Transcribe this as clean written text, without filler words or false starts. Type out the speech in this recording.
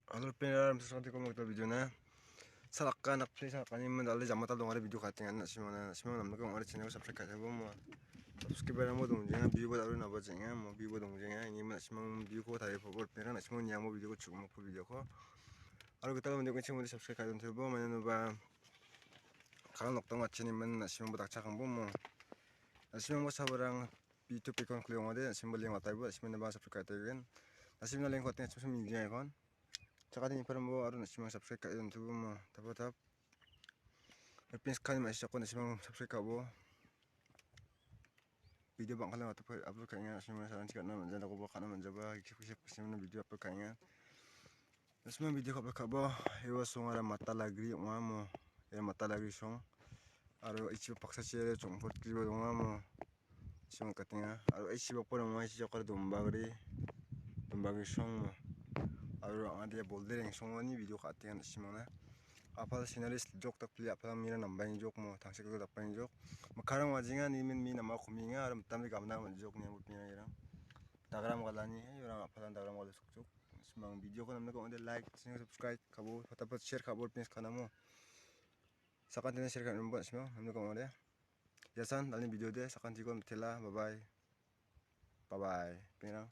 Halo pendengar, seperti kamu kita videonya salahkan nak please salahkan ini mendalam jam mata dong ada video katanya nak simang namanya kamu ada channel subscribe katanya mau subscribe mau dong jangan video baru napa jangan mau video dong jangan ini mana simang video ko tadi popor pengen nak simang nyamuk video ko cukup mau video ko kalau kita video ko cuma di subscribe katanya tuh mana napa kalau nok tong macam ini mana simang budak cakang mau simang mau sabarang video pikon kliong ada simang yang mata ibu simang napa subscribe katanya kan simang yang katanya cuma media kan Cakapin parang mo aron si mga subscribe kayo ng tubo mo tapos pins kali masih ako na si mga subscribe ka bo video bang kala tapos upload kaya si mga saran sikat naman dyan ako baka naman jaba kisip kasi mga video upload kaya tas mga video upload ka bo iwas song ara mata lagri mo ya mata lagri song aro ichi paksa chere chong pot kribo mo si mga katinga aro ichi bakpo mo ichi ako dombagri song mo aro ang dia bolder yang songoni video katian simona apa sinaris jok tak pili apa mina nambahin jok mo tangsik ko dapain jok makarang wajingan imin mina mau kuminga aram tamri gamna man jok nya mutmina irang tagram galani orang apa tagram galu sukjuk semang video ko namna ko onde like subscribe kabo fatapat share kabo pins kanamo sakan tene share kan buat semang namna ko onde yasan dalin video de sakan tikon tela bye bye bye bye penang